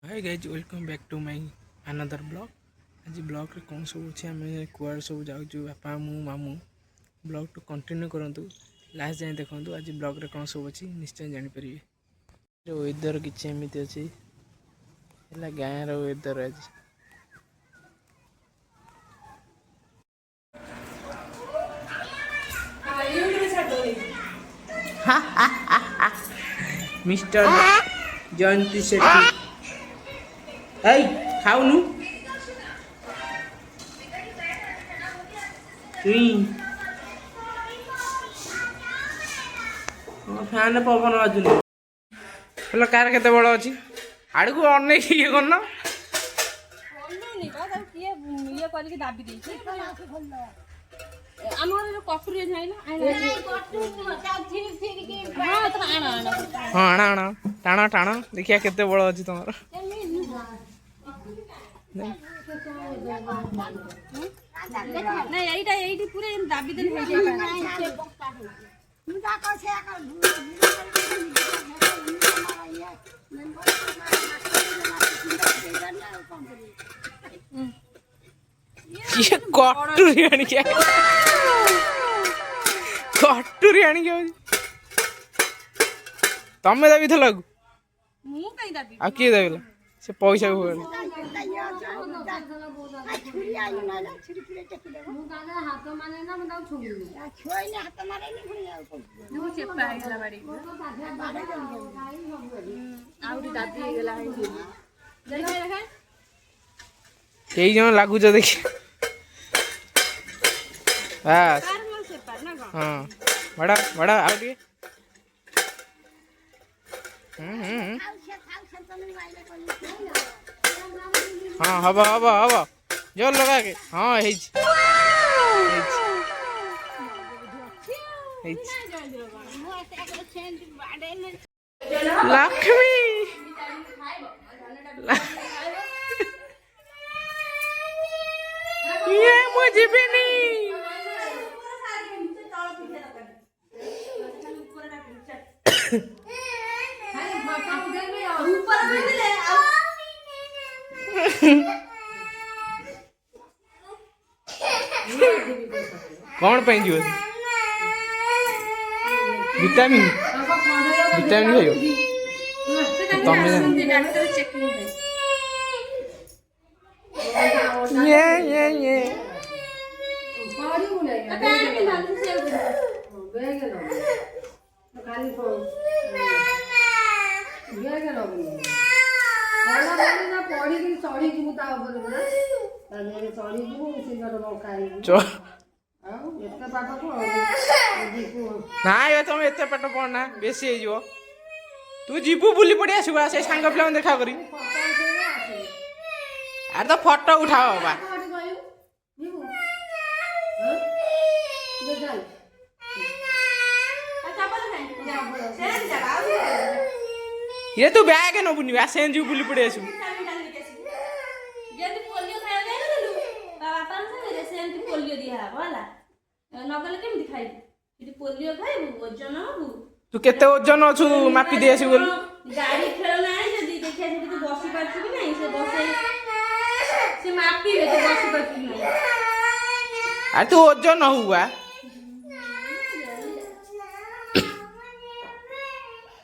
Hi guys welcome back to my another blog. आज blog रे कौन सब अच्छे आम कुआड़ सब जाऊँ बापा मु मामू ब्लॉग टू कंटिन्यू करूँ लास्ट जाए देखूँ। आज ब्लॉग रे कौन सब अच्छी निश्चय जानीपर। वेदर किसी एमती अच्छी गाँव वेदर आज मिस्टर जयंती सेठी खाऊनु फैन पवन बाजुन हेलो कार केते बड़ अच्छी आड़ को अने ये करना हाँ आना आना टाण टाण देखिया केते बड़ अच्छी तुम ये कटुरी आनी क्या कटुरी आनी क्या तमें दाबी थल आ किए दाबिला से पैसा को कई जन लगुच देखिए बस हाँ बड़ा बड़ा आउ टे हाँ हब हब हब जोर लगा के हाँ लक्ष्मी ये मुझे भी नहीं कौन पे जो विटामिन विटामिन खाइयो ये ना ये तुम एत पाठ पढ़ना बेसी हो तू जीवु बुली पड़ी आसवा से सांग पिला देखा करी अरे तो फोटो उठाओ बा ये तू बैग न बुनिवा सेन जीव बुली पड़ी आसु तू केते ओजन अछु मापी दे आसु बोल गाड़ी खेलना है जदी देखिया से तू बसी पाछु कि नहीं से बसे से मापी ले तो बसी पाछु नहीं आ तू ओजन हुआ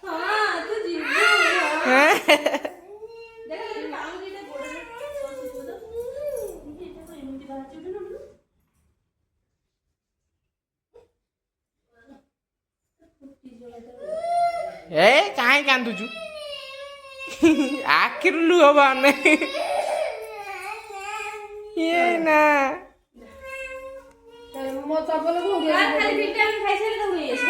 हां तू जीव ए कहीं कांदुचु आखिर लुह बाने ये ना मो चपल को गया खाली विटामिन खाइ सले तो हुइस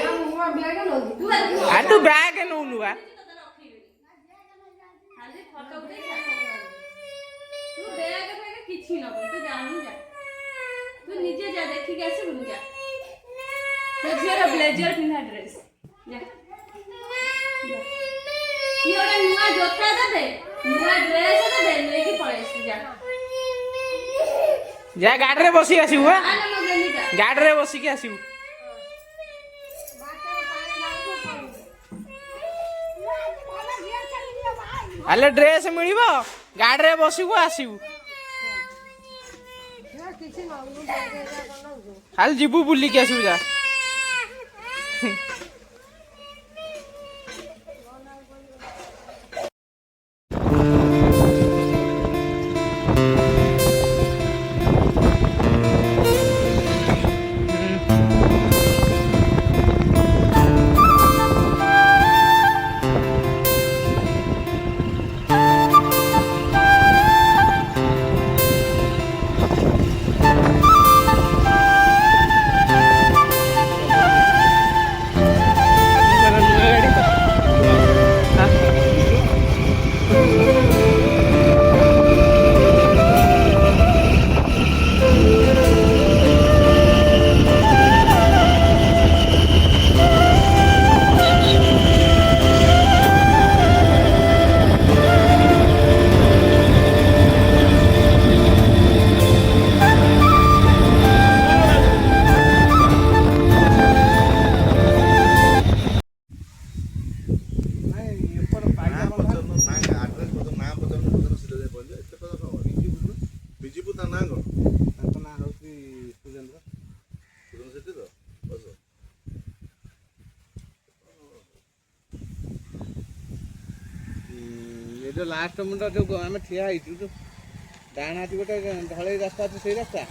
हो मुआ बैग न तू आ तू बैग न लुआ खाली फोटो उठे तू बैग पे किछि न तू जानू जा तू नीचे जा देखि के आसी बुन जा तो झेरा ब्लेजर पिना ड्रेस जा ये ओरा नुआ जोता दे नुआ ड्रेस दे लेके पळेस जा गाड़ी रे बसी आसी हुआ गाड़ी रे बसी के आसी हेले ड्रेस मिलिबो गाड़ी रे बसिबो आसीबू खाली जीबू बुली के आसीबू जा जो लास्ट मुंड जो आम ठिया जो डाण हाथी गोटे ढल रास्ता अच्छे से रास्ता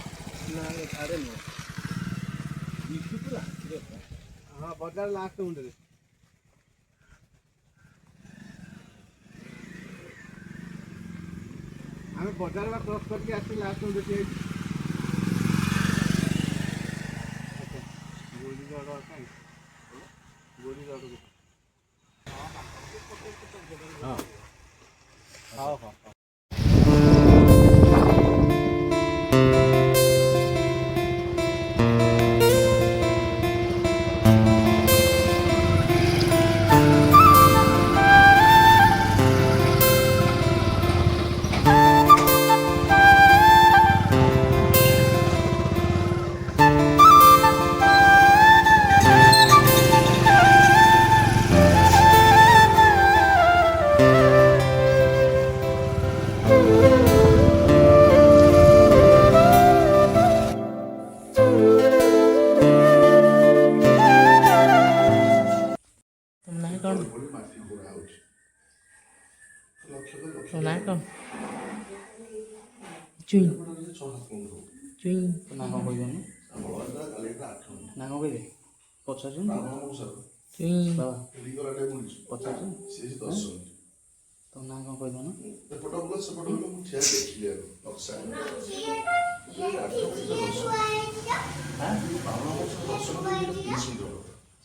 हाँ बजार लास्ट मुंड आम बजार क्रॉस करके आस लास्ट मुंड ठिया हाँ हाँ हाँ चुई चुई ना कौन कह ना कौन कह पचास चुई पचास तो ना कौन कह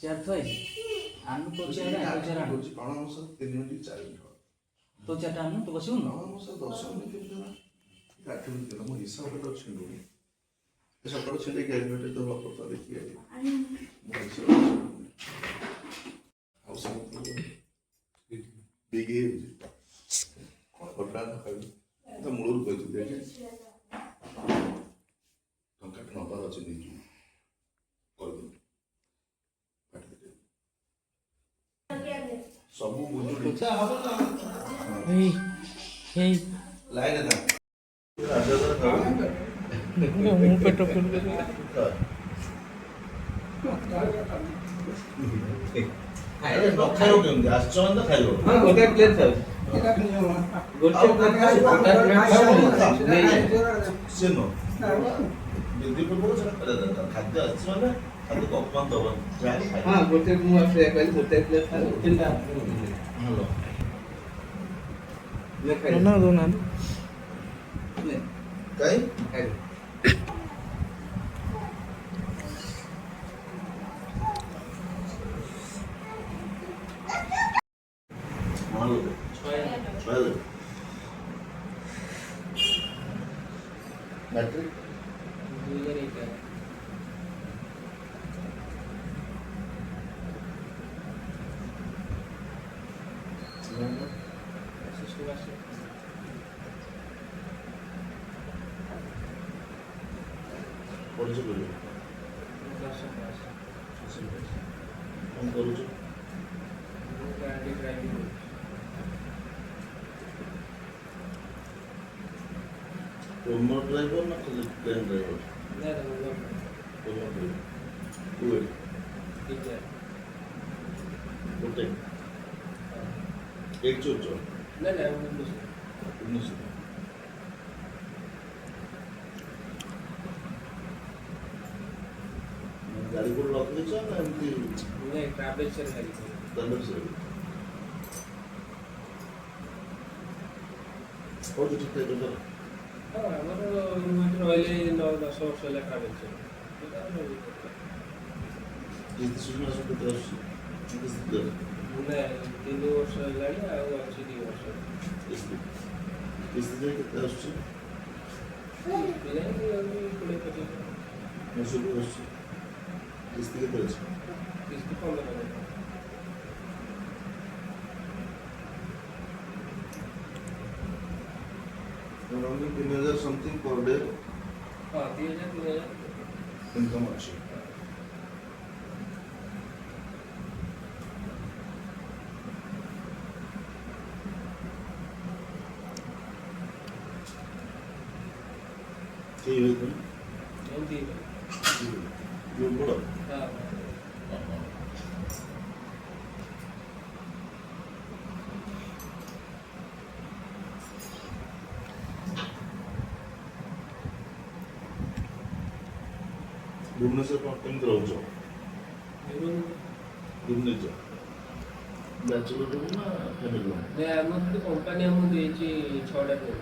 चेयर थोड़ी आनु तो चेयर तो चेयर आनु तो बस सकाळू छेड़े गैलमेट तो पता देखिए बिगे कपड़ा तो मूल कह देखे टंका नबार अच्छे नहीं सब बुझुड़ी लाइन था मुंह पेट फुल खाइले न खाइयो केमति आश्चर्य न खाइयो हां गोटे प्लेट था गोटे प्लेट से न बिल्दी पर से खाद्य अच्छे माने खाद्य को अपमान दबन जानी खाइ हां गोटे मु आपसे कहली गोटे प्लेट था तीनटा हेलो ले खाइ ना दो ना ले काई खाइ मालो छय मैट्रिक 2001 परिचय करियो हम करू गाड़ी ड्राइविंग Promo driver ना खाली plane driver? ନା ନା Promo driver. Two eight. ନା ଗୋଟେ एक चोर ନା ନା ମୁଁ उन्नीस गाड़ी को लॉक नहीं ना एमती नहीं ट्रैवल से नहीं दंडर से और जो ठीक है तो हाँ हमारे रहिले 9-10 वर्ष होला ट्रैवल से जिस सुविधा सब तो किस तरह मुझे 3 वर्ष हेलाଣି ଆଉ ଅଛି 2 ବର୍ଷ किस तरह कितना उससे ପିଲାଣି ଆଉ 20-25 मैं सब कुछ किस तरह से किस्ती 15 only 3000 something per day हाँ 3000 income अच्छी ठीक है तुम एमती जो बड़ा हाँ भुवनेश्वर कौन केମିତି ରହୁଛ ଭୁବନେଶ୍ୱର ବ୍ୟାଚଲର ରୁମ୍ ନା ଫ୍ୟାମିଲି ରୁମ୍ नहीं ଆମର ଗୋଟେ कंपनी हमକୁ ଦେଇଛି 6ଟା ରୁମ୍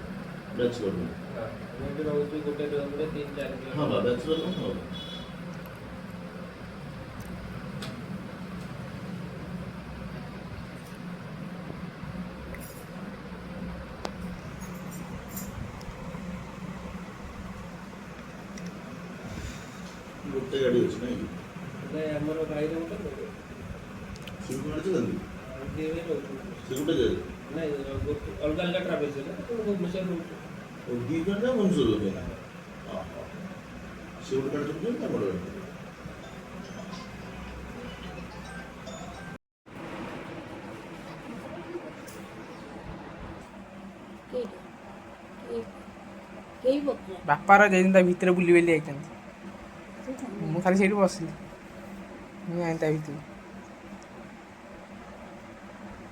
ବ୍ୟାଚଲର ରୁମ୍ ହଁ ଆମେ ଏଠି ରହୁଛୁ ଗୋଟେ ରୁମରେ 3-4 ଜଣ ହଁ ବା ବ୍ୟାଚଲର ରୁମ୍ ହଁ ଗୋଟେ ଗାଡ଼ି ଅଛି ନାଇଁ କି नहीं ଆମର ଭାଇର ଗୋଟେ ସେ ଗୋଟେ ଗାଡ଼ି ଚଲାନ୍ତି ଏମିତି ରହୁଛୁ ସେ ଗୋଟେ ଯାଏ नहीं ଗୋଟେ ଅଲଗା ଅଲଗା ଟ୍ରାଭେଲ୍ସ ହେଲା ତ ଭୁବନେଶ୍ୱର ରହୁଛୁ ଓ ଦୁଇ ଜଣ ଯାକ ଭୁବନେଶ୍ୱର ରହୁଛନ୍ତି ନା ସେ ଗୋଟେ ଗାଡ଼ି ଚଲାଉଛନ୍ତି ନା ବଡ଼ ଗାଡ଼ି ବାପାର ଯାଇଛନ୍ତି ତା ଭିତରେ ବୁଲି ବୁଲି ଯାଇଛନ୍ତି ମୁଁ ଖାଲି ସେଇଠି ବସିଲି ମୁଁ ଯାଇନି ତା ଭିତରୁ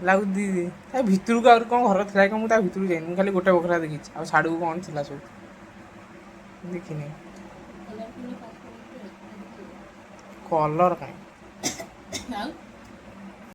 ଲାଗୁଛି ତା ଭିତରକୁ ଆହୁରି କ'ଣ ଘର ଥିଲା କି ମୁଁ ତା ଭିତରକୁ ଯାଇନି ମୁଁ ଖାଲି ଗୋଟେ ବଖରା ଦେଖିଛି ଆଉ ସାଡ଼କୁ କ'ଣ ଥିଲା ସବୁ ଦେଖିନି କଲର୍ କାହିଁ